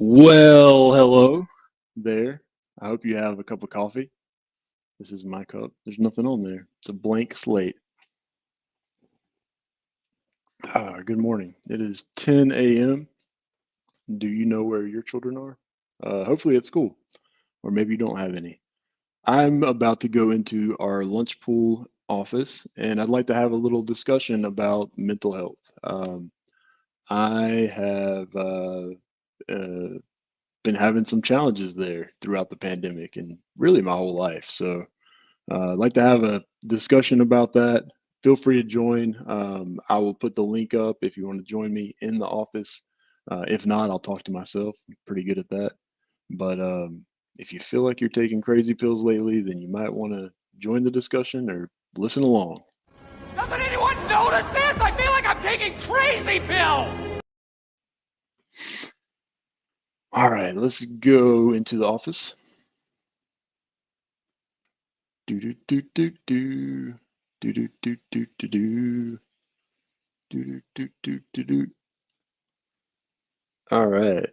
Well, hello there. I hope you have a cup of coffee. This is my cup. There's nothing on there. It's a blank slate. Good morning. It is 10 a.m. Do you know where your children are? Hopefully at school, or maybe you don't have any. I'm about to go into our Lunchpool office, and I'd like to have a little discussion about mental health. I have uh, been having some challenges there throughout the pandemic and really my whole life. So I'd like to have a discussion about that. Feel free to join. I will put the link up if you want to join me in the office. If not, I'll talk to myself. I'm pretty good at that. But if you feel like you're taking crazy pills lately, then you might want to join the discussion or listen along. Doesn't anyone notice this? I feel like I'm taking crazy pills! All right, let's go into the office. Do do do do do do do do do do do do do do do do. All right,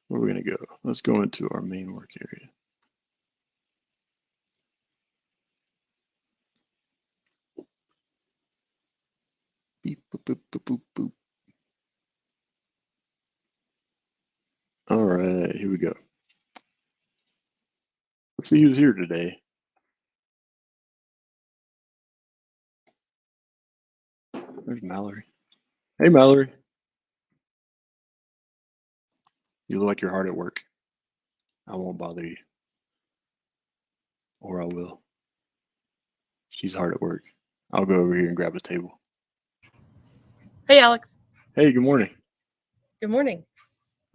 where are we gonna go? Let's go into our main work area. Beep boop boop boop boop boop. All right, here we go. Let's see who's here today. There's Mallory. Hey, Mallory. You look like you're hard at work. I won't bother you, or I will. She's hard at work. I'll go over here and grab a table. Hey, Alex. Hey, good morning. Good morning.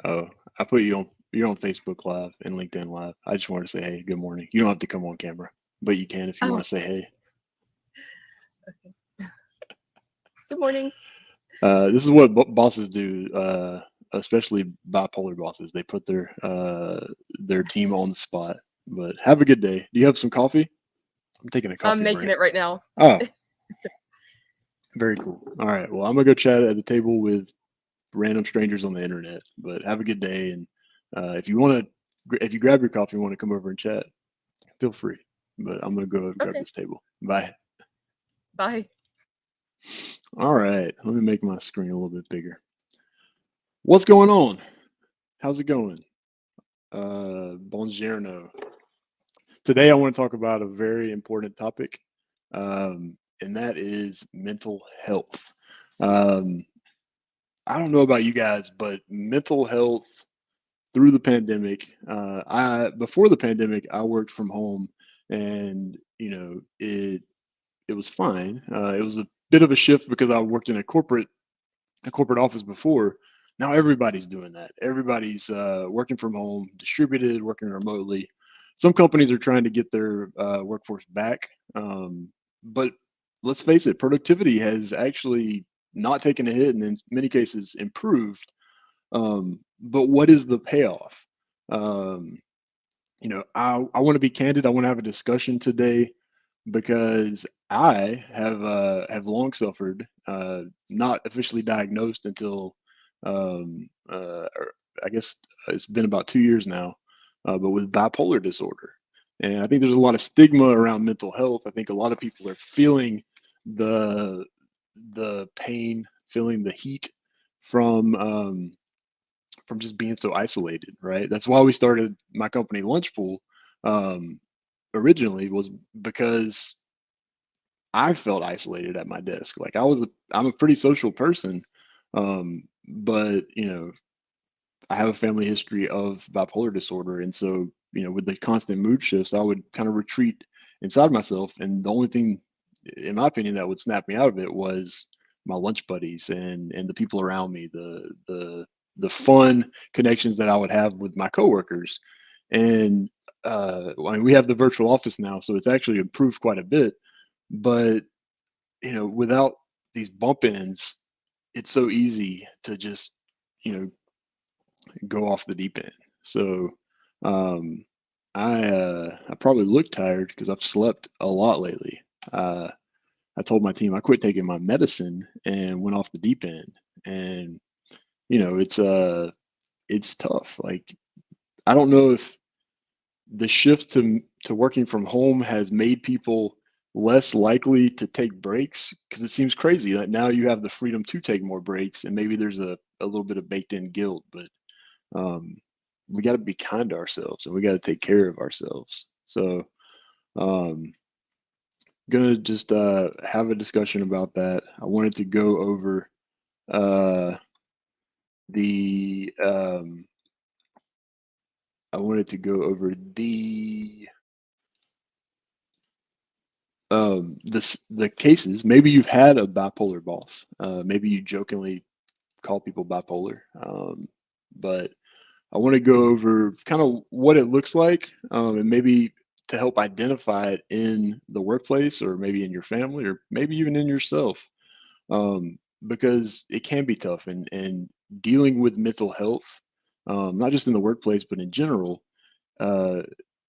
Oh, I put you on. You're on Facebook Live and LinkedIn Live. I just wanted to say, hey, good morning. You don't have to come on camera, but you can if you want to say hey. Okay. Good morning. This is what bosses do, especially bipolar bosses. They put their team on the spot. But have a good day. Do you have some coffee? I'm taking a coffee I'm making break. it right now. Oh, very cool. All right. Well, I'm gonna go chat at the table with random strangers on the internet. But have a good day, and if you grab your coffee and want to come over and chat, feel free. But I'm gonna go grab Okay. this table. Bye. Bye. All right. Let me make my screen a little bit bigger. What's going on? How's it going? Buongiorno. Today, I want to talk about a very important topic, and that is mental health. Um, I don't know about you guys, but mental health through the pandemic, I before the pandemic, I worked from home, and it was fine. It was a bit of a shift because I worked in a corporate office before. Now everybody's doing that. Everybody's working from home, distributed, working remotely. Some companies are trying to get their workforce back, but let's face it, productivity has actually not taken a hit and in many cases improved. But what is the payoff? Um, I want to be candid. I want to have a discussion today because I have long suffered, not officially diagnosed until or I guess it's been about 2 years now, but with bipolar disorder. And I think there's a lot of stigma around mental health. I think a lot of people are feeling the the pain, feeling the heat from from just being so isolated, right? That's why we started my company Lunchpool. Um, Originally was because I felt isolated at my desk. Like I'm a pretty social person, but I have a family history of bipolar disorder, and so with the constant mood shifts, I would kind of retreat inside myself, and the only thing, in my opinion, that would snap me out of it was my lunch buddies and the people around me, the fun connections that I would have with my coworkers, and I mean, we have the virtual office now, so it's actually improved quite a bit, but without these bump ins, it's so easy to just you know go off the deep end. So um, I probably look tired because I've slept a lot lately. Uh, I told my team I quit taking my medicine and went off the deep end, and it's it's tough. Like, I don't know if the shift to working from home has made people less likely to take breaks, because it seems crazy that now you have the freedom to take more breaks, and maybe there's a little bit of baked in guilt, but um, we got to be kind to ourselves and we got to take care of ourselves. So um, gonna just have a discussion about that. I wanted to go over uh, the I wanted to go over the cases. Maybe you've had a bipolar boss. Maybe you jokingly call people bipolar. But I want to go over kind of what it looks like, and maybe to help identify it in the workplace, or maybe in your family, or maybe even in yourself, because it can be tough, and dealing with mental health, not just in the workplace but in general, uh,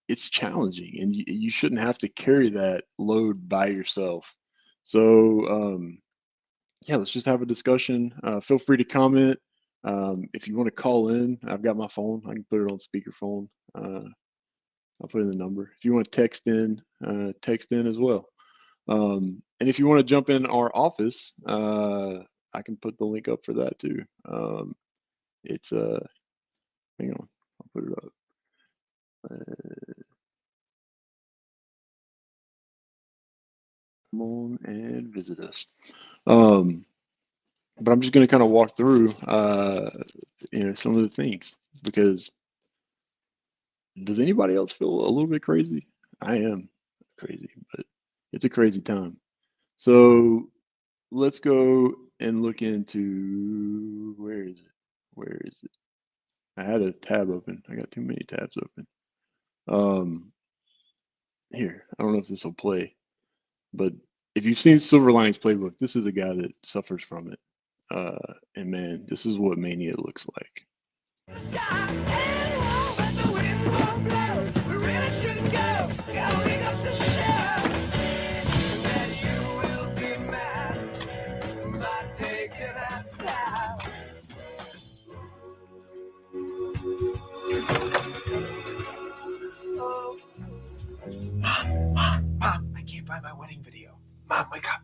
it's challenging, and you shouldn't have to carry that load by yourself. So yeah, let's just have a discussion. Feel free to comment. If you want to call in, I've got my phone. I can put it on speakerphone. I'll put in the number. If you want to text in as well. And if you want to jump in our office, I can put the link up for that too. It's hang on, I'll put it up. Come on and visit us. But I'm just going to kind of walk through, some of the things, because does anybody else feel a little bit crazy? I am crazy, but it's a crazy time. So let's go and look into, where is it? Where is it? I had a tab open. I got too many tabs open. Here, I don't know if this will play, but if you've seen Silver Linings Playbook, this is a guy that suffers from it. And man, this is what mania looks like. Mom, I can't find my wedding video. Mom, wake up.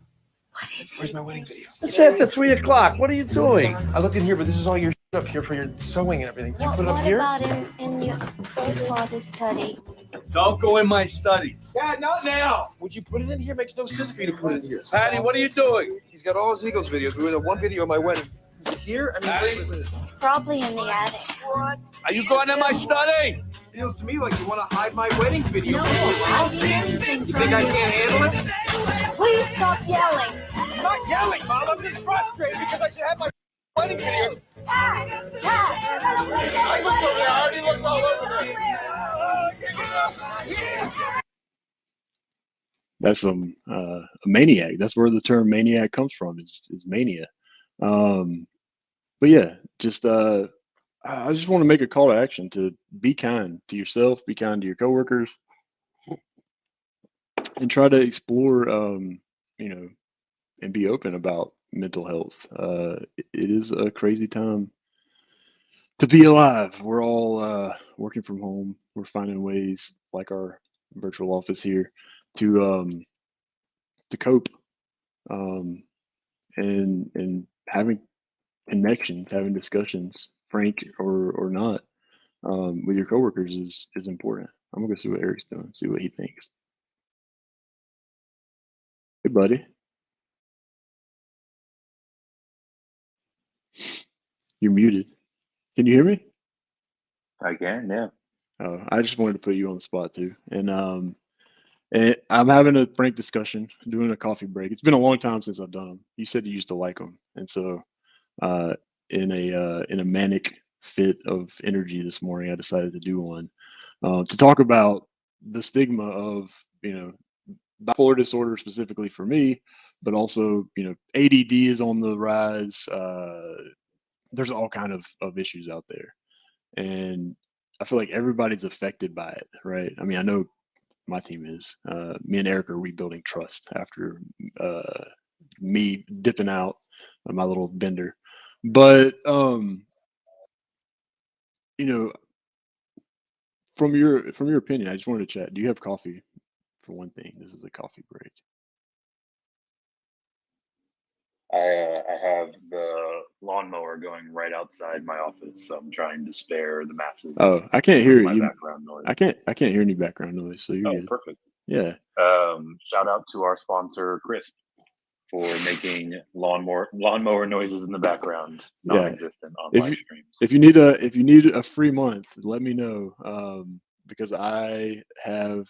What is it? Where's my wedding video? It's after 3 o'clock. What are you doing? I looked in here, but this is all your up here for your sewing and everything. Did you put it up What here? about in your father's study? Don't go in my study. Dad, not now. Would you put it in here? Makes no sense for you to put it in here. Patty, what are you doing? He's got all his Eagles videos. We were in one video of my wedding. Is it here? I mean, Patty? wait. It's probably in the attic. What? Are you going in my study? Feels to me like you want to hide my wedding video. No, I'll see anything You from think I you. can't handle it? Please stop yelling. I'm not yelling, Mom. I'm just frustrated because I should have my wedding videos. I looked over there. I already looked all over there. That's a maniac. That's where the term maniac comes from, is mania. But yeah, I just want to make a call to action to be kind to yourself, be kind to your coworkers, and try to explore, and be open about mental health. It is a crazy time to be alive. We're all working from home. We're finding ways, like our virtual office here, to cope, um, and having connections, having discussions, frank or not, with your coworkers is important. I'm gonna go see what Eric's doing, see what he thinks. Hey, buddy, you're muted. Can you hear me? I can, yeah. I just wanted to put you on the spot too, and I'm having a frank discussion, doing a coffee break. It's been a long time since I've done them. You said you used to like them, and so uh, in a manic fit of energy this morning, I decided to do one, to talk about the stigma of, bipolar disorder specifically for me, but also, ADD is on the rise. There's all kind of issues out there, and I feel like everybody's affected by it, right? I mean, I know my team is. Me and Eric are rebuilding trust after me dipping out of my little bender. But you know, from your opinion, I just wanted to chat. Do you have coffee? For one thing, this is a coffee break. I have the lawnmower going right outside my office, so I'm trying to spare the masses Oh, I can't of hear it. my You, background noise. I can't hear any background noise, so you're Oh, good. perfect. Yeah, Shout out to our sponsor, Crisp, for making lawnmower noises in the background yeah. non-existent on If live you streams. if you need a free month, let me know. Because I have.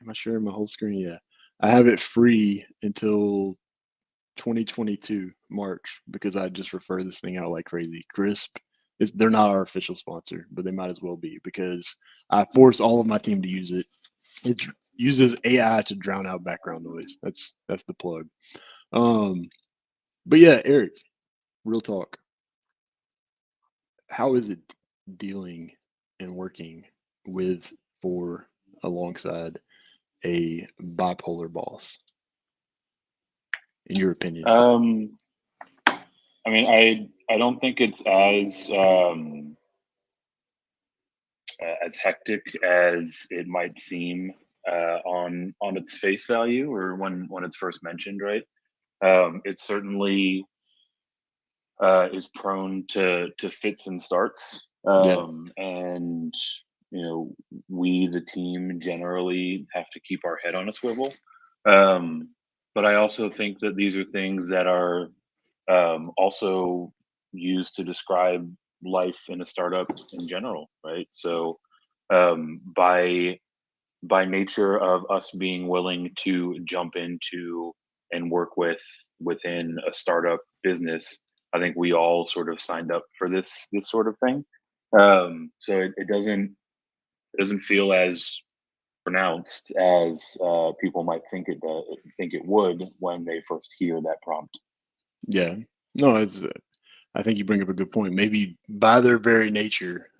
Am I sharing my whole screen? Yeah, I have it free until 2022 March because I just refer this thing out like crazy. Crisp is they're not our official sponsor, but they might as well be because I force all of my team to use it. It uses AI to drown out background noise. That's the plug. Um, but yeah, Eric, real talk. How is it dealing and working with for alongside a bipolar boss, in your opinion? Um, I mean, I don't think it's as hectic as it might seem on its face value or when it's first mentioned, right? It certainly is prone to fits and starts, Yeah, and you know we the team generally have to keep our head on a swivel. Um, but I also think that these are things that are also used to describe life in a startup in general, right? So by nature of us being willing to jump into and work within a startup business, I think we all sort of signed up for this sort of thing. So it doesn't feel as pronounced as people might think it would when they first hear that prompt. yeah. No, it's. I think you bring up a good point. Maybe by their very nature,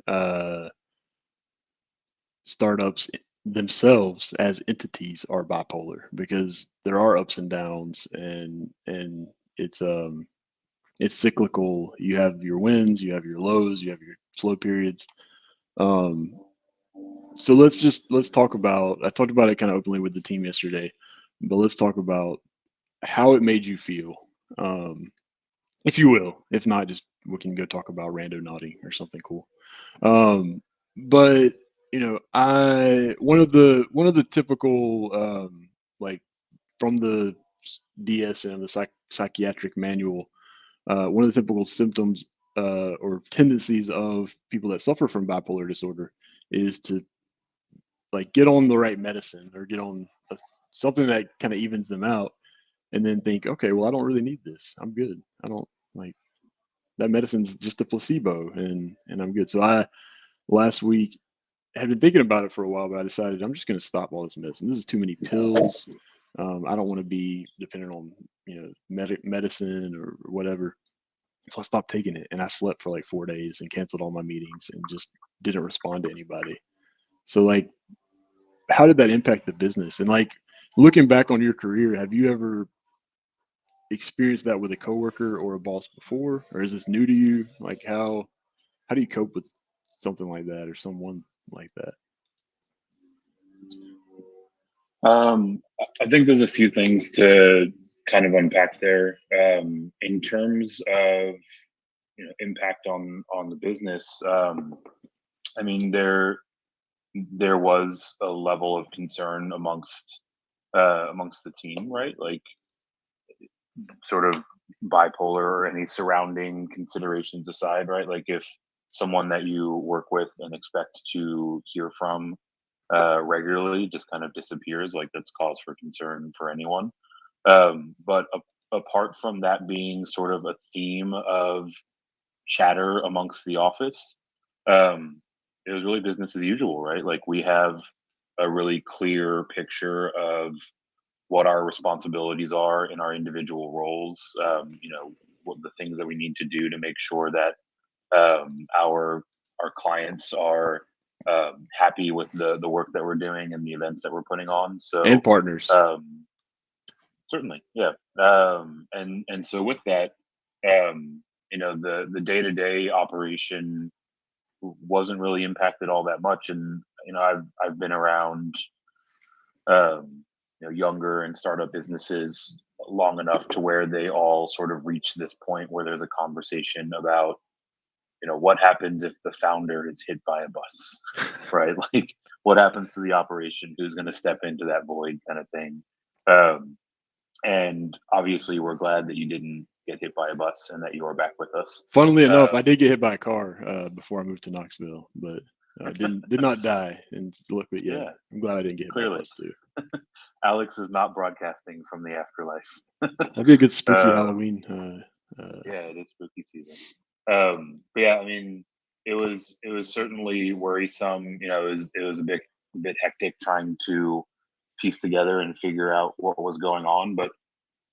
startups themselves as entities are bipolar because there are ups and downs, and it's cyclical. You have your wins, you have your lows, you have your slow periods. Um, so let's talk about. I talked about it kind of openly with the team yesterday, but let's talk about how it made you feel. Um, if you will. If not, just we can go talk about rando nodding or something cool. But I one of the typical like from the DSM, the psychiatric manual, one of the typical symptoms or tendencies of people that suffer from bipolar disorder is to like get on the right medicine or get on something that kind of evens them out, and then think, okay, well, I don't really need this. I'm good. I don't like that medicine's just a placebo, and I'm good. So I last week had been thinking about it for a while, but I decided I'm just going to stop all this medicine. This is too many pills. I don't want to be dependent on medicine or whatever. So I stopped taking it, and I slept for like 4 days and canceled all my meetings and just didn't respond to anybody. So like, how did that impact the business? And like, looking back on your career, have you ever experienced that with a coworker or a boss before, or is this new to you? Like, how do you cope with something like that or someone like that? I think there's a few things to kind of unpack there. In terms of impact on the business. I mean, there was a level of concern amongst the team, right? Like sort of bipolar or any surrounding considerations aside, right? Like if someone that you work with and expect to hear from regularly just kind of disappears, like that's cause for concern for anyone. But apart from that being sort of a theme of chatter amongst the office, um, it was really business as usual, right? Like we have a really clear picture of what our responsibilities are in our individual roles. What the things that we need to do to make sure that our clients are happy with the work that we're doing and the events that we're putting on. And So partners. um, certainly, yeah. And so with that, the day to day operation wasn't really impacted all that much. And I've been around younger and startup businesses long enough to where they all sort of reach this point where there's a conversation about what happens if the founder is hit by a bus, right? Like what happens to the operation, who's going to step into that void, kind of thing. And obviously we're glad that you didn't get hit by a bus and that you are back with us. Funnily enough, I did get hit by a car before I moved to Knoxville, but did not die. And luckily, yeah, I'm glad I didn't get hit by a bus too. Alex is not broadcasting from the afterlife. That'd be a good spooky Halloween. Yeah, it is spooky season. But yeah, I mean, it was certainly worrisome. It was a bit hectic trying to piece together and figure out what was going on. But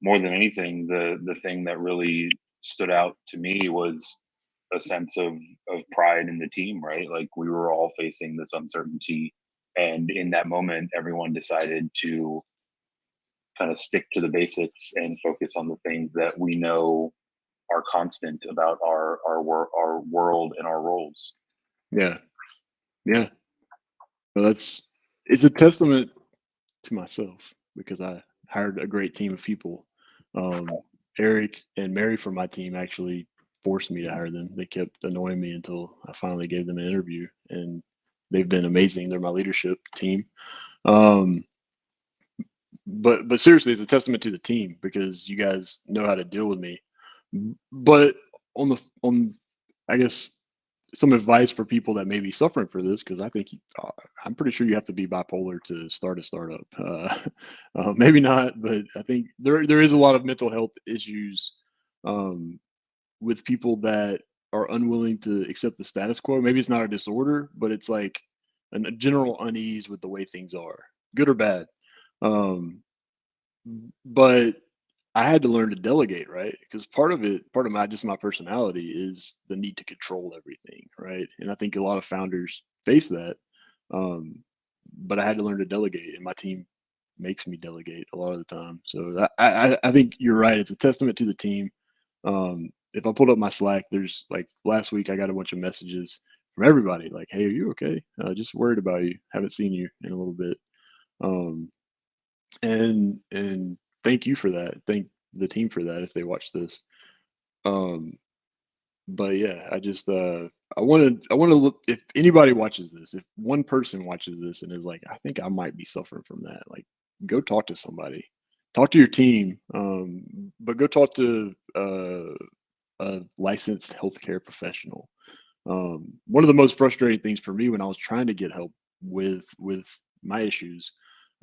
more than anything, the thing that really stood out to me was a sense of pride in the team, right? Like we were all facing this uncertainty, and in that moment, everyone decided to kind of stick to the basics and focus on the things that we know are constant about our world and our roles. Yeah. Well, it's a testament to myself because I hired a great team of people. Eric and Mary from my team actually forced me to hire them. They kept annoying me until I finally gave them an interview, and they've been amazing. They're my leadership team. But seriously, it's a testament to the team because you guys know how to deal with me. But on I guess some advice for people that may be suffering for this, because I think I'm pretty sure you have to be bipolar to start a startup. Maybe not, but I think there is a lot of mental health issues with people that are unwilling to accept the status quo. Maybe it's not a disorder, but it's like a general unease with the way things are, good or bad. Um, but I had to learn to delegate, right? Because part of my personality is the need to control everything, right? And I think a lot of founders face that. Um, but I had to learn to delegate, and my team makes me delegate a lot of the time. So I think you're right. It's a testament to the team. If I pulled up my Slack, there's like last week I got a bunch of messages from everybody like, "Hey, are you okay? Just worried about you. Haven't seen you in a little bit." Um, and thank you for that. Thank the team for that if they watch this. Um, but yeah, I want to look if anybody watches this, if one person watches this and is like, I think I might be suffering from that, like go talk to somebody. Talk to your team. But go talk to a licensed healthcare professional. One of the most frustrating things for me when I was trying to get help with my issues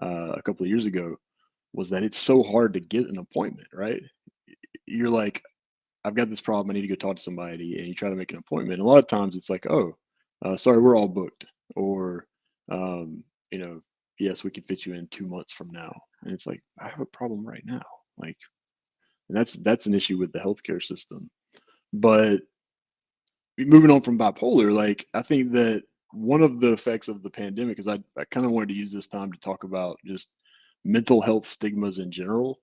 a couple of years ago was that it's so hard to get an appointment, right? You're like, I've got this problem. I need to go talk to somebody, and you try to make an appointment. And a lot of times it's like, oh, sorry, we're all booked, or um, you know, yes, we can fit you in 2 months from now. And it's like, I have a problem right now, like, and that's an issue with the healthcare system. But moving on from bipolar, like, I think that one of the effects of the pandemic is I kind of wanted to use this time to talk about just mental health stigmas in general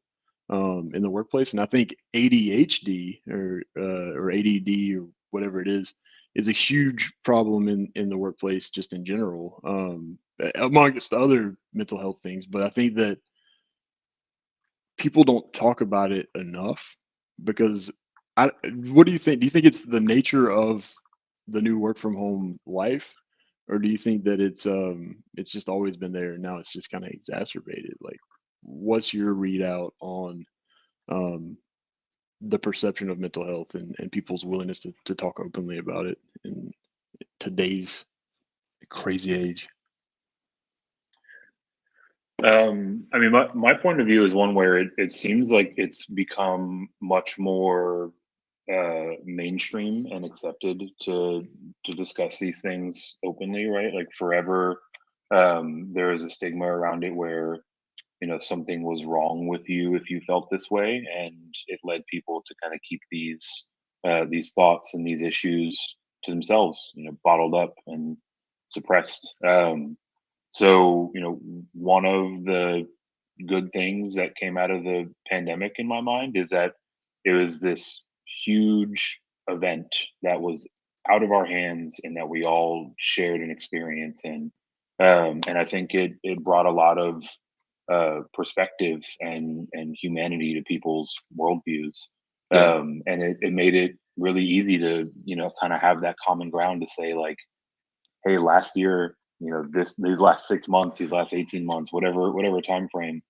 in the workplace. And I think ADHD or ADD or whatever it is a huge problem in the workplace just in general, amongst other mental health things. But I think that people don't talk about it enough because what do you think? Do you think it's the nature of the new work from home life, or do you think that it's just always been there and now it's just kind of exacerbated? Like, what's your readout on um, the perception of mental health and people's willingness to talk openly about it in today's crazy age? I mean, my point of view is one where it seems like it's become much more mainstream and accepted to discuss these things openly, right? Like forever, there is a stigma around it where something was wrong with you if you felt this way, and it led people to kind of keep these thoughts and these issues to themselves, bottled up and suppressed. So, one of the good things that came out of the pandemic in my mind is that it was this huge event that was out of our hands and that we all shared an experience in. And I think it brought a lot of perspective and humanity to people's worldviews. Yeah. And it made it really easy to, kind of have that common ground to say like, hey, last year, these last 6 months, these last 18 months, whatever time frame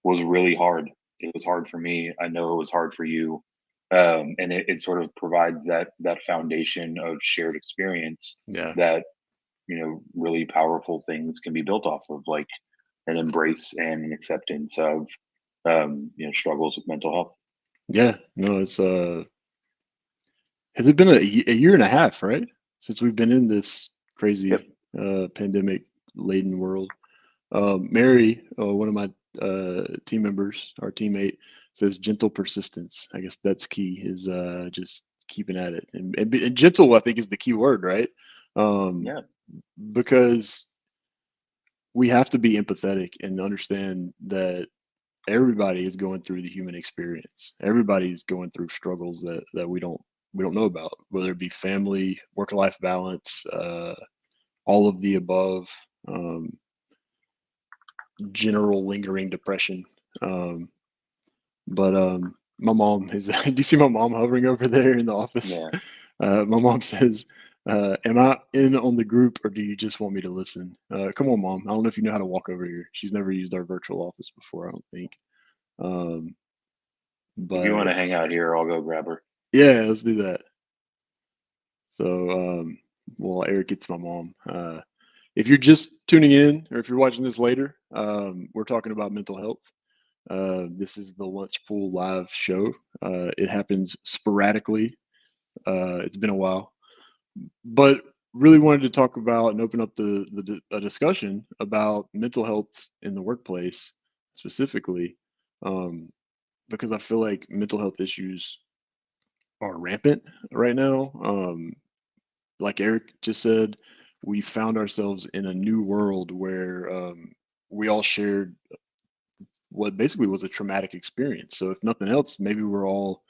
was really hard. It was hard for me. I know it was hard for you. And it sort of provides that foundation of shared experience Yeah. that, really powerful things can be built off of, like an embrace and an acceptance of, struggles with mental health. Yeah. No, it's has it been a year and a half, right? Since we've been in this Yep. crazy pandemic laden world. Mary, one of my team members, our teammate, says gentle persistence. I guess that's key, is just keeping at it. And gentle, I think, is the key word, right? Yeah. Because we have to be empathetic and understand that everybody is going through the human experience. Everybody's going through struggles that we don't know about, whether it be family, work-life balance, all of the above, general lingering depression. But my mom is. Do you see my mom hovering over there in the office? Yeah. My mom says, "Am I in on the group, or do you just want me to listen?" Come on, mom. I don't know if you know how to walk over here. She's never used our virtual office before, I don't think. Um, If you want but to hang out here, I'll go grab her. yeah, let's do that. So, well, Eric gets my mom. If you're just tuning in, or if you're watching this later, we're talking about mental health. This is the Lunchpool live show. It happens sporadically. It's been a while, but really wanted to talk about and open up a discussion about mental health in the workplace specifically, um, because I feel like mental health issues are rampant right now. Like Eric just said, we found ourselves in a new world where we all shared what basically was a traumatic experience. So, if nothing else, maybe we're all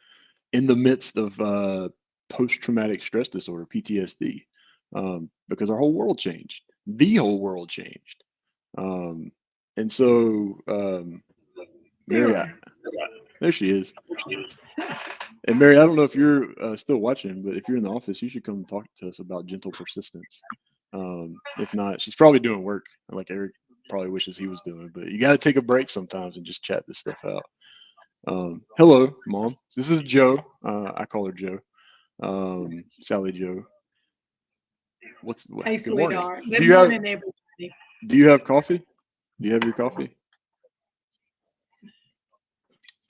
in the midst of post traumatic stress disorder, PTSD, because our whole world changed. The whole world changed. Um, and so, Mary, there she is. And Mary, I don't know if you're still watching, but if you're in the office, you should come talk to us about gentle persistence. If not, she's probably doing work like Eric probably wishes he was doing. But you got to take a break sometimes and just chat this stuff out. Hello, Mom. This is Joe. I call her Joe. Sally Joe. Hey, Good morning. sweetheart. Good morning, everybody. Do you have coffee? Do you have your coffee?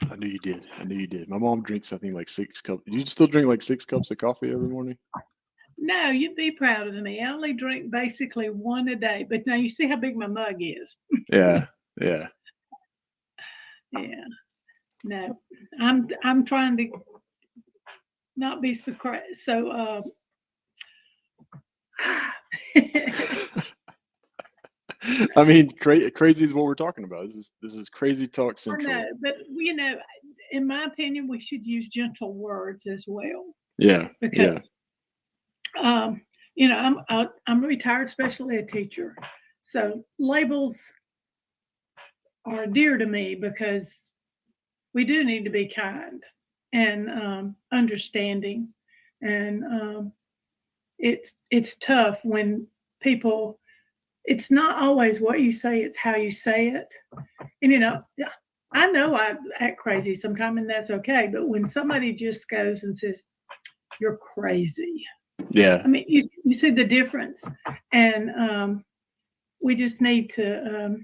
I knew you did. I knew you did. My mom drinks, I think, like 6 cups. Do you still drink like 6 cups of coffee every morning? No, you'd be proud of me. I only drink basically one a day. But now you see how big my mug is. Yeah, yeah. Yeah. No, I'm trying to not be so I mean, crazy is what we're talking about. This is crazy talk I central. know, but in my opinion, we should use gentle words as well. Yeah, yeah, Because I'm a retired special ed teacher, so labels are dear to me because we do need to be kind and understanding, and it's tough when people. It's not always what you say; it's how you say it. And I know I act crazy sometimes, and that's okay. But when somebody just goes and says, "You're crazy," yeah, I mean, you see the difference, and we just need to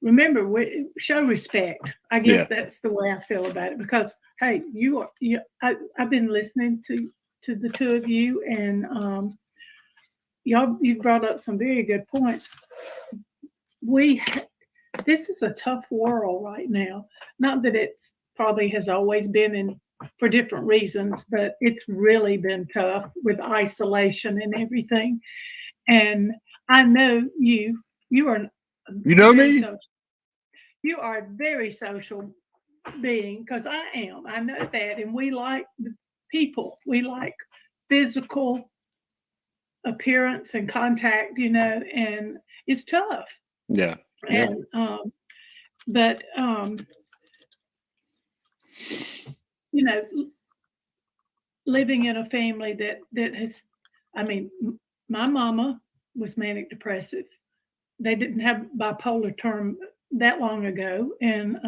remember show respect. I guess yeah, that's the way I feel about it. Because hey, I've been listening to the two of you, and you brought up some very good points. This is a tough world right now. Not that it's probably has always been in for different reasons, but it's really been tough with isolation and everything. And I know you are you know very me. social. You are a very social being because I am. I know that, and we like the people. We like physical appearance and contact, and it's tough. Yeah. Yeah. And but you know, living in a family that has, I mean, my mama was manic depressive. They didn't have bipolar term that long ago, and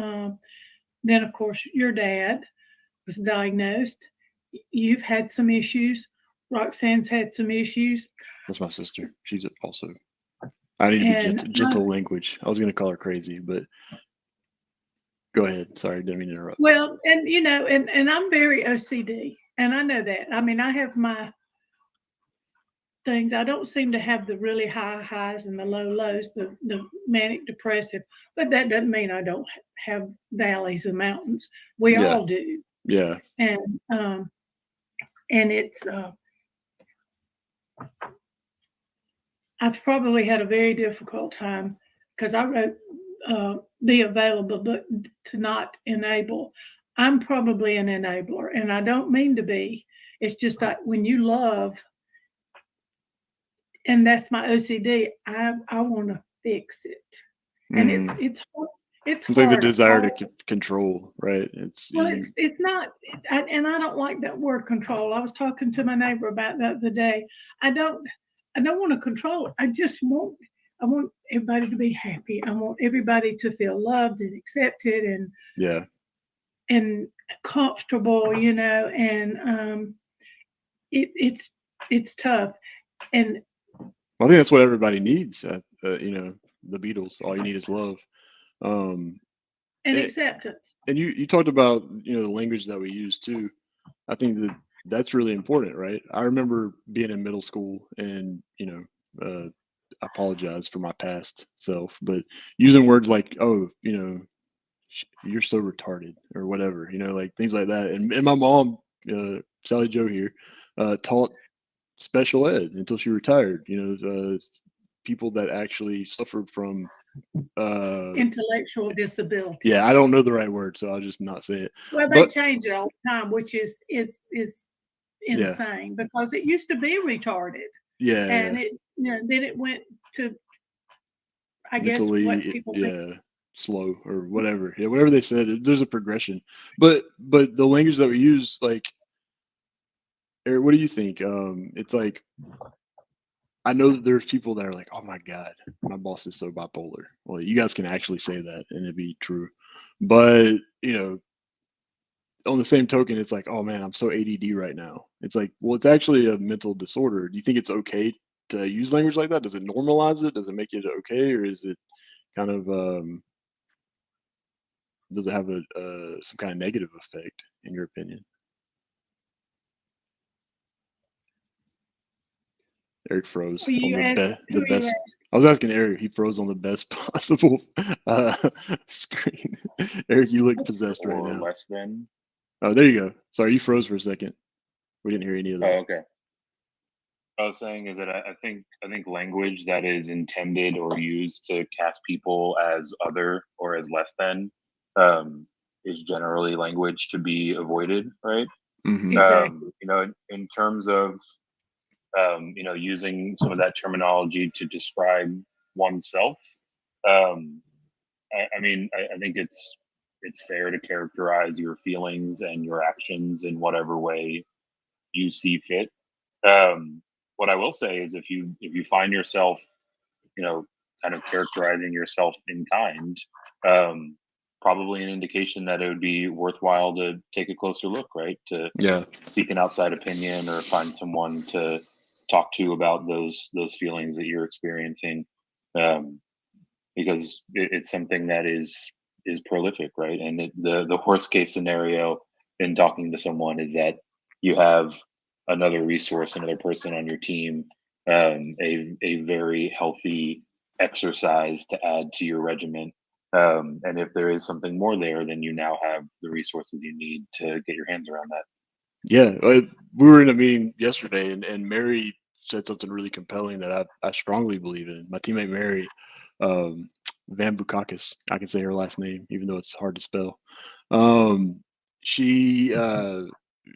then of course your dad was diagnosed. You've had some issues. Roxanne's had some issues, That's my sister. She's also. I need to be and gentle language. I was going to call her crazy, but go ahead. Sorry, didn't mean to interrupt. well, and and I'm very OCD, and I know that. I mean, I have my things. I don't seem to have the really high highs and the low lows, the manic depressive, but that doesn't mean I don't have valleys and mountains. We Yeah. all do, Yeah. and it's I've probably had a very difficult time because I wrote be available, but to not enable. I'm probably an enabler, and I don't mean to be. It's just like when you love, and that's my OCD. I want to fix it, and Mhm. it's It's like the hard. desire to control, right? It's Well, you, it's not, and I don't like that word control. I was talking to my neighbor about that the other day. I don't want to control it. I want everybody to be happy. I want everybody to feel loved and accepted yeah. and comfortable, and it's tough. And Well, I think that's what everybody needs. The Beatles. All you need is love. Um, and and, acceptance. and you talked about the language that we use too. I think that's really important, right? I remember being in middle school and I apologize for my past self, but using words like "oh," you're so retarded or whatever, like things like that. And my mom, Sally Joe here, taught special ed until she retired. People that actually suffered from Intellectual disabilities. yeah, I don't know the right word, so I'll just not say it. Well, they But change it all the time, which is yeah, insane because it used to be retarded, yeah, and yeah. then it went to, I guess, what Mentally, people think. yeah, slow or whatever. Yeah, whatever they said, there's a progression. But the language that we use, like, Eric, what do you think? It's like I know that there's people that are like, "Oh my God, my boss is so bipolar." Well, you guys can actually say that and it'd be true. But, on the same token, it's like, "Oh man, I'm so ADD right now." It's like, well, it's actually a mental disorder. Do you think it's okay to use language like that? Does it normalize it? Does it make it okay, or is it kind of does it have a some kind of negative effect in your opinion? Eric froze Who on you ask? the Who you best. ask? I was asking Eric. He froze on the best possible screen. Eric, you look possessed right Or now. less than. Oh, there you go. Sorry, you froze for a second. We didn't hear any of Oh, that. okay. I was saying is that I think language that is intended or used to cast people as other or as less than is generally language to be avoided, right? Hmm. Exactly. In terms of using some of that terminology to describe oneself. Um, I think it's fair to characterize your feelings and your actions in whatever way you see fit. Um, what I will say is if you find yourself, you know, kind of characterizing yourself in kind, um, probably an indication that it would be worthwhile to take a closer look, right? To Yeah. seek an outside opinion or find someone to talk to about those feelings that you're experiencing, um, because it's something that is prolific, right? And the worst case scenario in talking to someone is that you have another resource, another person on your team, a very healthy exercise to add to your regimen. And if there is something more there, then you now have the resources you need to get your hands around that. Yeah. We were in a meeting yesterday, and Mary said something really compelling that I strongly believe in. My teammate Mary, um, Van Bukakis, I can say her last name, even though it's hard to spell. Um, she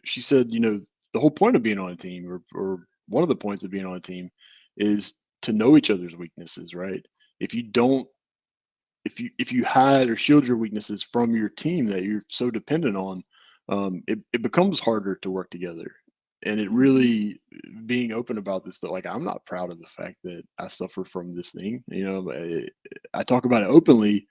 she said, the whole point of being on a team or one of the points of being on a team is to know each other's weaknesses, right? If you don't, if you hide or shield your weaknesses from your team that you're so dependent on, it becomes harder to work together. And it really being open about this, that like I'm not proud of the fact that I suffer from this thing. I talk about it openly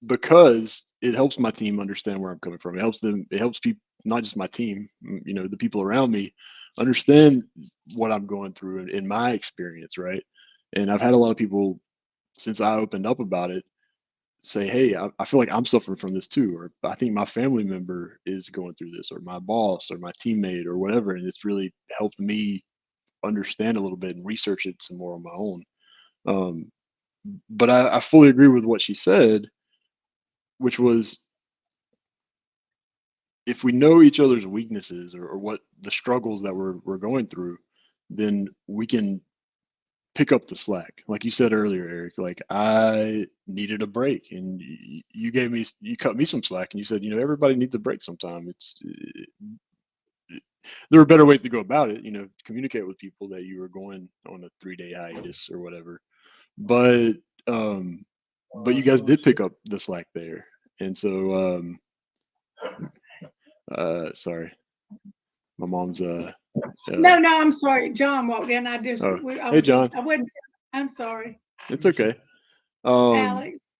because it helps my team understand where I'm coming from. It helps them. It helps people, not just my team. The people around me, understand what I'm going through in my experience, right? And I've had a lot of people since I opened up about it say, "Hey, I feel like I'm suffering from this too," or "I think my family member is going through this," or "my boss," or "my teammate," or whatever. And it's really helped me understand a little bit and research it some more on my own. Um, but I fully agree with what she said, which was if we know each other's weaknesses or what the struggles that we're going through, then we can pick up the slack. Like you said earlier, Eric, like I needed a break and you cut me some slack and you said, everybody needs a break sometime. There are better ways to go about it, communicate with people that you were going on a 3-day hiatus or whatever. But you guys did pick up the slack there. And so sorry. My mom's No, I'm sorry. John walked in. I just, oh, I hey was, John. I wouldn't, I'm sorry. It's okay. Alex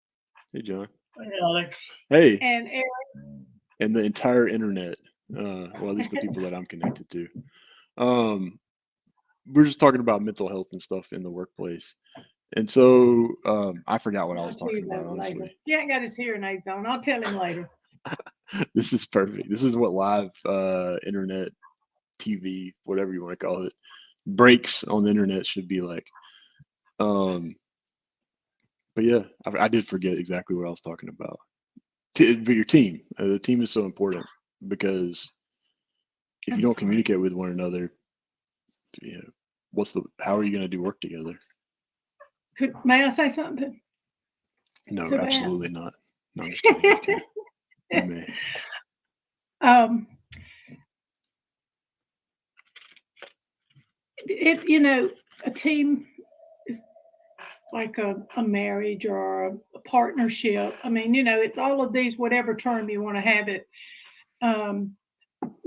Hey John. Hey, Alex. Hey. and Eric. And the entire internet. Well, at least the people that I'm connected to. We're just talking about mental health and stuff in the workplace. And so I forgot what I was talking about, honestly. Later. He ain't got his hearing aids on. I'll tell him later. This is perfect. This is what live internet, TV, whatever you want to call it, breaks on the internet should be like. But yeah, I did forget exactly what I was talking about. But your team, the team is so important because if you don't communicate with one another, how are you going to do work together? May I say something? No, absolutely not. No, I'm just kidding. You may. A team is like a marriage or a partnership. I mean, it's all of these, whatever term you want to have it,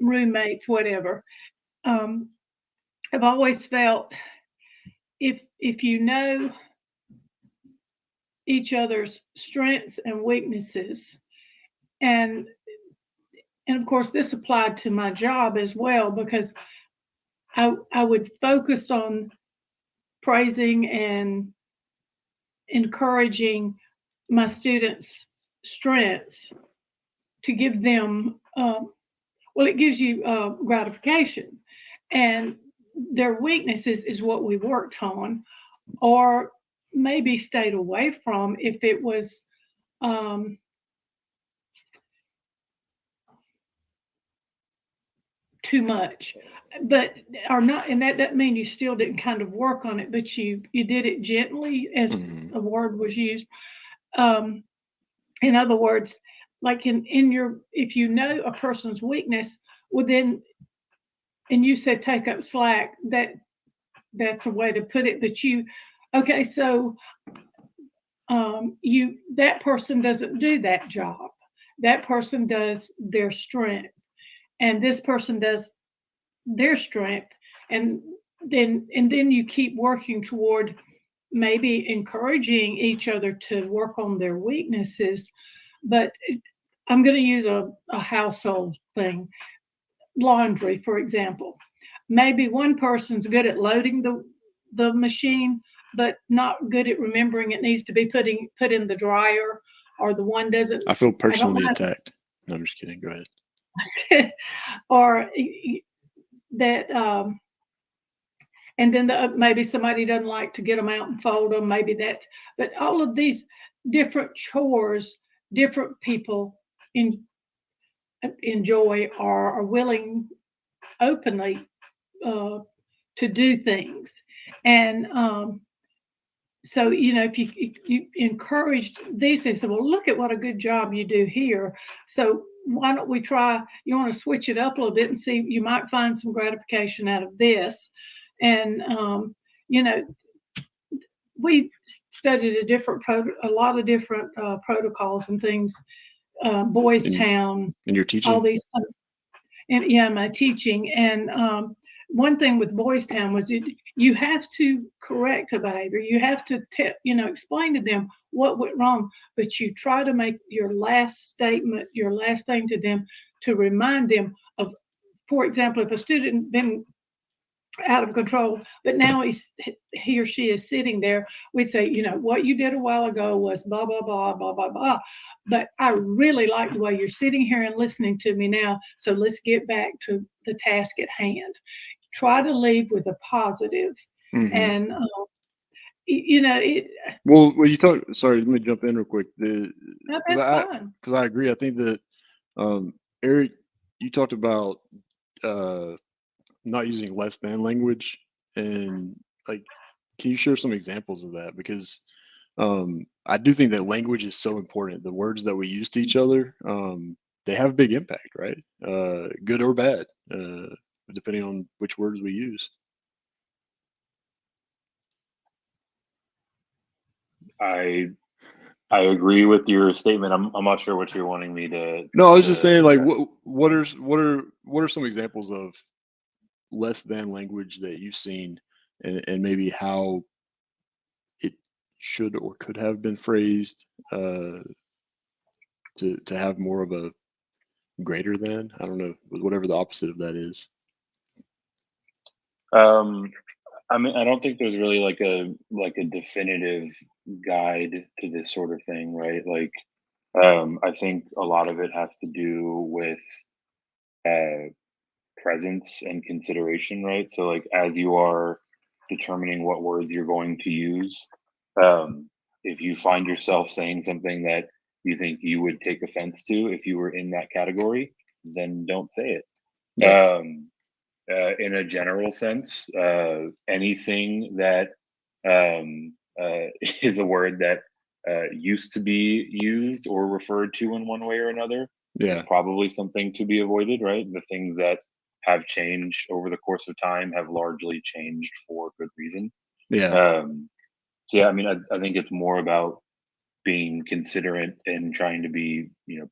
roommates, whatever. I've always felt if you know each other's strengths and weaknesses, and of course this applied to my job as well, because I would focus on praising and encouraging my students' strengths to give them, it gives you gratification. And their weaknesses is what we worked on, or maybe stayed away from if it was too much. But or not, and that doesn't mean you still didn't kind of work on it, but you did it gently, as a word was used. In other words, like in your, if you know a person's weakness, well then, and you said take up slack, that's a way to put it. But so that person doesn't do that job. That person does their strength, and this person does their strength, and then you keep working toward maybe encouraging each other to work on their weaknesses. But I'm going to use a household thing. Laundry, for example. Maybe one person's good at loading the machine, but not good at remembering it needs to be put in the dryer, or the one doesn't. I feel personally attacked. No, I'm just kidding. Go ahead. Or that, and then maybe somebody doesn't like to get them out and fold them. Maybe that, but all of these different chores, different people enjoy or are willing openly to do things. And so if you encouraged these things, so, well, look at what a good job you do here, so why don't we try, you want to switch it up a little bit and see, you might find some gratification out of this. And you know, we studied a lot of different protocols and things. Boys Town, in your all teaching. these, and yeah, my teaching. And one thing with Boys Town was you have to correct a behavior. You have to explain to them what went wrong, but you try to make your last statement, your last thing to them, to remind them of, for example, if a student been out of control, but now he or she is sitting there, we'd say, what you did a while ago was blah, blah, blah, blah, blah, blah. But I really like the way you're sitting here and listening to me now. So let's get back to the task at hand. Try to leave with a positive. Mm-hmm. And, well, you talk. Sorry, let me jump in real quick. No, that's fine. Because I agree. I think that Eric, you talked about not using less than language, and like, can you share some examples of that? Because I do think that language is so important. The words that we use to each other, they have a big impact, right? Good or bad, depending on which words we use. I agree with your statement. I'm not sure what you're wanting me to. No, I was just saying, like, what are some examples of less than language that you've seen, and maybe how it should or could have been phrased to have more of a greater than, I don't know, whatever the opposite of that is. I mean, I don't think there's really like a definitive guide to this sort of thing, right? Like, I think a lot of it has to do with presence and consideration, right? So, like, as you are determining what words you're going to use, if you find yourself saying something that you think you would take offense to if you were in that category, then don't say it. Yeah. In a general sense, anything that is a word that used to be used or referred to in one way or another is probably something to be avoided, right? The things that have changed over the course of time have largely changed for good reason. Yeah. So yeah, I mean, I think it's more about being considerate and trying to be,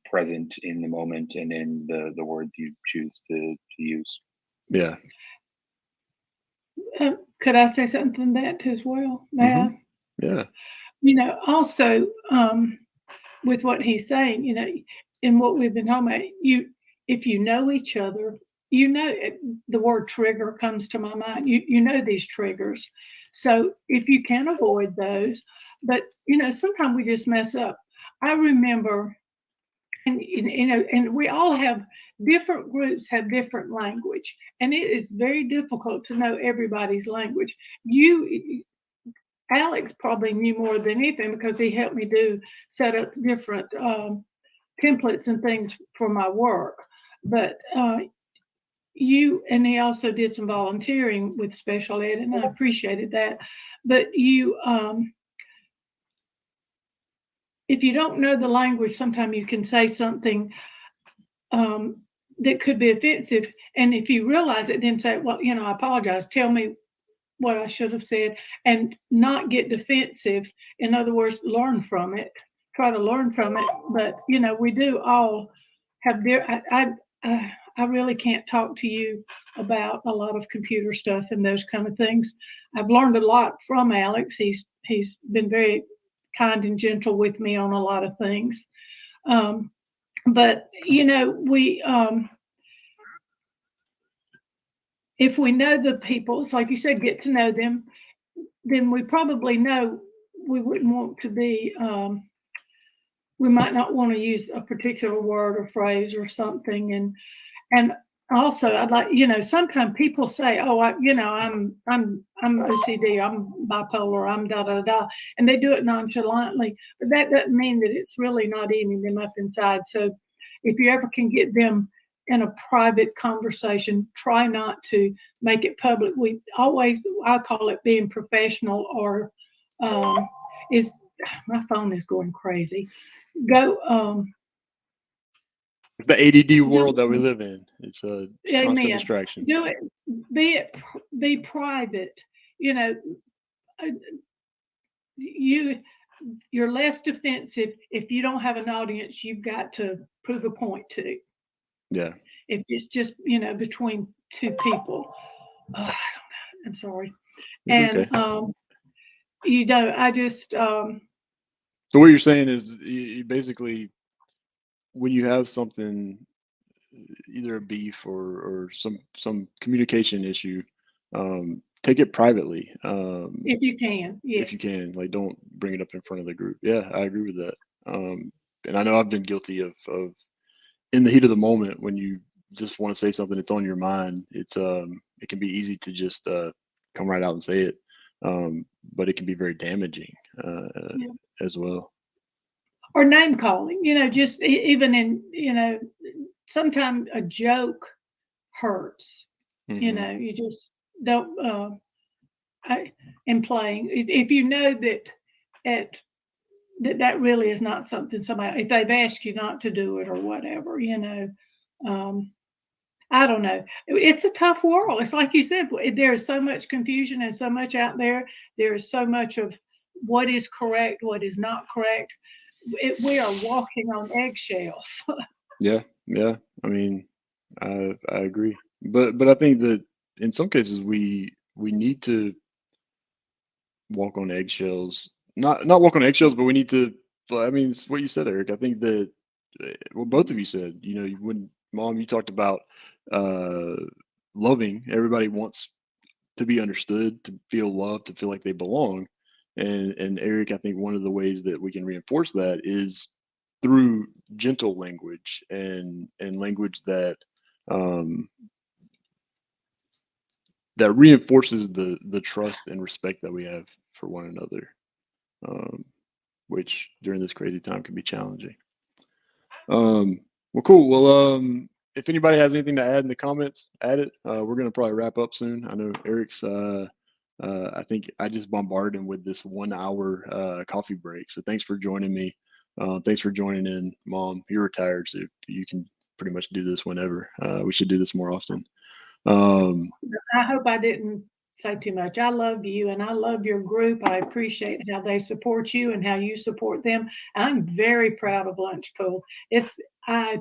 present in the moment and in the words you choose to use. Yeah. Could I say something to that as well? Mm-hmm. Yeah. Also, with what he's saying, in what we've been talking about, if you know each other, the word trigger comes to my mind. You know these triggers. So if you can avoid those, but sometimes we just mess up. I remember, and we all have different groups have different language, and it is very difficult to know everybody's language. Alex probably knew more than anything because he helped me set up different templates and things for my work. But and he also did some volunteering with special ed, and I appreciated that. But if you don't know the language, sometimes you can say something that could be offensive. And if you realize it, then say, well, I apologize. Tell me what I should have said, and not get defensive. In other words, learn from it. Try to learn from it. But we do all have I really can't talk to you about a lot of computer stuff and those kind of things. I've learned a lot from Alex. He's been very kind and gentle with me on a lot of things. But we if we know the people, it's like you said, get to know them, then we probably know we wouldn't want to be, we might not want to use a particular word or phrase or something. And also I'd like, sometimes people say, oh, I'm OCD, I'm bipolar, I'm da, da, da, and they do it nonchalantly, but that doesn't mean that it's really not eating them up inside. So if you ever can get them in a private conversation, try not to make it public. I call it being professional, or is my phone is going crazy. It's the ADD world that we live in. It's a constant distraction. Do it. Be it be private. You know, uh, you're less defensive if you don't have an audience you've got to prove a point to. Yeah. If it's just between two people. I'm sorry. It's And okay. I just So what you're saying is you basically, when you have something, either a beef or some communication issue, take it privately. if you can, If you yes. can, like, don't bring it up in front of the group. Yeah, I agree with that. And I know I've been guilty of in the heat of the moment when you just want to say something that's on your mind. It can be easy to just come right out and say it, but it can be very damaging Yeah. as well. Or name calling, just even in, sometimes a joke hurts. Hmm. You just don't. In playing, if you know that at that really is not something somebody, if they've asked you not to do it or whatever, um, I don't know. It's a tough world. It's like you said, there is so much confusion and so much out there. There is so much of what is correct, what is not correct. We are walking on eggshells. Yeah, yeah. I mean, I agree, but I think that in some cases we need to walk on eggshells. Not walk on eggshells, but we need to. I mean, it's what you said, Eric. I think that well, both of you said. When Mom, you talked about uh, loving. Everybody wants to be understood, to feel loved, to feel like they belong. And Eric, I think one of the ways that we can reinforce that is through gentle language and language um, that reinforces the trust and respect that we have for one another, um, which during this crazy time can be challenging. Well, cool. Well, if anybody has anything to add in the comments, add it. We're gonna probably wrap up soon. I know Eric's. I think I just bombarded him with this 1 hour coffee break. So thanks for joining me. Thanks for joining in, Mom. You're retired, so you can pretty much do this whenever. We should do this more often. Um, I hope I didn't say too much. I love you and I love your group. I appreciate how they support you and how you support them. I'm very proud of Lunchpool. I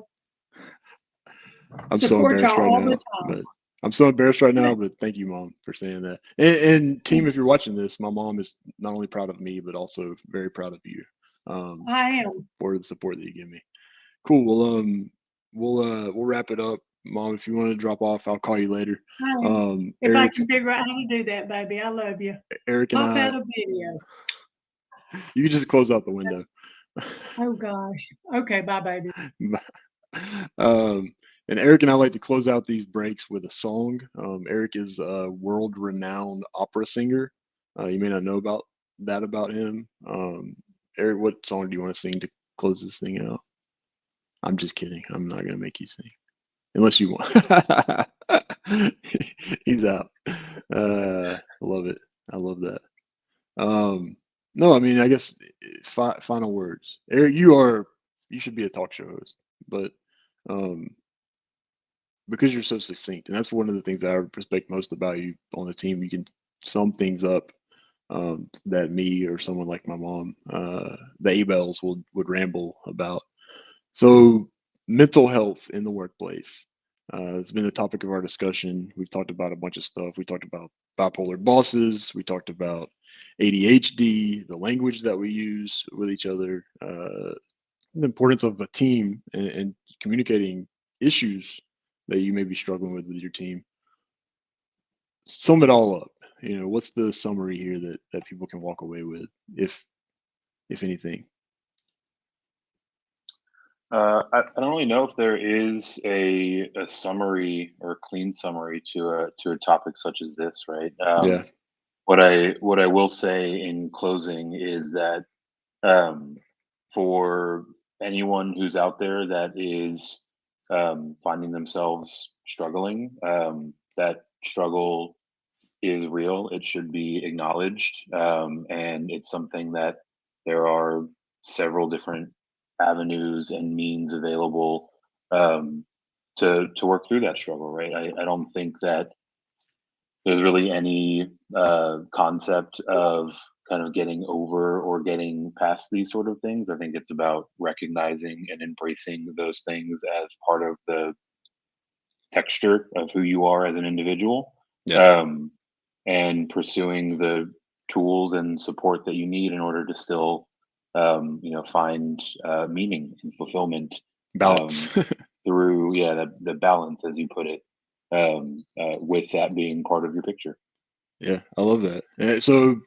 I'm so support embarrassed y'all right all the now, time. but I'm so embarrassed right now. But But thank you, Mom, for saying that. And team, if you're watching this, my mom is not only proud of me, but also very proud of you, I am. for the support that you give me. Cool. Well, we'll wrap it up, Mom. If you want to drop off, I'll call you later. I am. If I Eric, can figure out how to do that, baby, I love you. Eric, and Pop I. out a video. You can just close out the window. Oh gosh. Okay, bye, baby. um, and Eric and I like to close out these breaks with a song. Eric is a world-renowned opera singer. You may not know about him. Eric, what song do you want to sing to close this thing out? I'm just kidding. I'm not gonna make you sing unless you want. He's out. Love it. I love that. Um, no, I mean, I guess final words. Eric, you should be a talk show host, but um, because you're so succinct, and that's one of the things that I respect most about you on the team. You can sum things up that me or someone like my mom, the Abels would ramble about. So, mental health in the workplace. It's been the topic of our discussion. We've talked about a bunch of stuff. We talked about bipolar bosses. We talked about ADHD, the language that we use with each other, the importance of a team and communicating issues that you may be struggling with your team. Sum it all up. What's the summary here that people can walk away with, if anything? I don't really know if there is a summary or a clean summary to a topic such as this, right? Yeah. What I will say in closing is that um, for anyone who's out there that is finding themselves struggling, that struggle is real. It should be acknowledged, and it's something that there are several different avenues and means available um, to work through that struggle. Right. I don't think that there's really any concept of kind of getting over or getting past these sort of things. I think it's about recognizing and embracing those things as part of the texture of who you are as an individual, Yeah. and pursuing the tools and support that you need in order to still, find meaning and fulfillment Balance. through, the balance, as you put it, with that being part of your picture. Yeah, I love that. So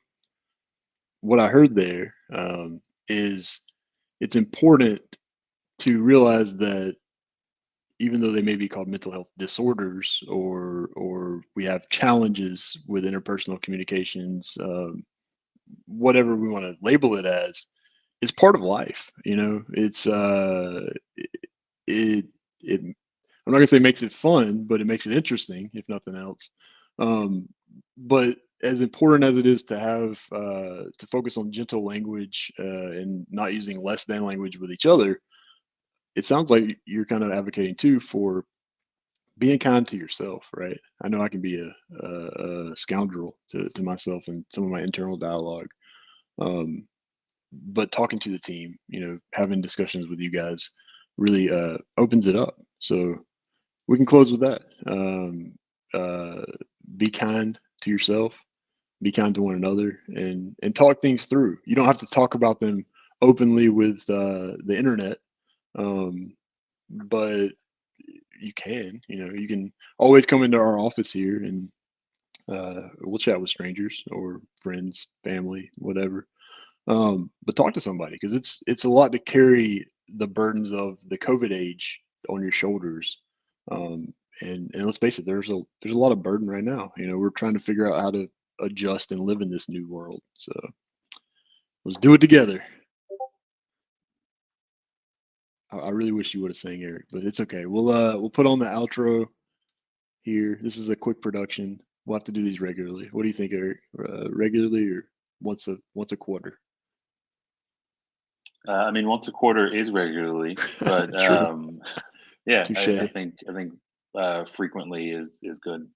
what I heard there is it's important to realize that even though they may be called mental health disorders, or we have challenges with interpersonal communications, whatever we want to label it as, it's part of life. It's it it I'm not gonna say makes it fun, but it makes it interesting, if nothing else. Um, but as important as it is to have to focus on gentle language and not using less than language with each other, it sounds like you're kind of advocating too for being kind to yourself, right? I know I can be a scoundrel to myself and some of my internal dialogue. Um, but talking to the team, having discussions with you guys really opens it up. So we can close with that. Uh, be kind to yourself, be kind to one another, and talk things through. You don't have to talk about them openly with the internet, um, but you can. You can always come into our office here, and we'll chat with strangers or friends, family, whatever. But talk to somebody, because it's a lot to carry the burdens of the COVID age on your shoulders. Um, and let's face it, there's a lot of burden right now. We're trying to figure out how to adjust and live in this new world. So let's do it together. I really wish you would have sang, Eric, but it's okay. We'll put on the outro here. This is a quick production. We'll have to do these regularly. What do you think, Eric? Regularly, or once a quarter? I mean, once a quarter is regularly, but True. yeah, Touche. I think frequently is good.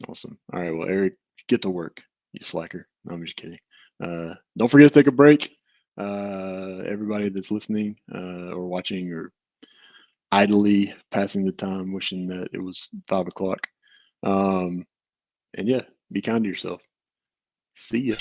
Awesome. All right. Well, Eric, get to work, you slacker. No, I'm just kidding. Don't forget to take a break. Everybody that's listening or watching or idly passing the time, wishing that it was 5 o'clock. And yeah, be kind to yourself. See ya.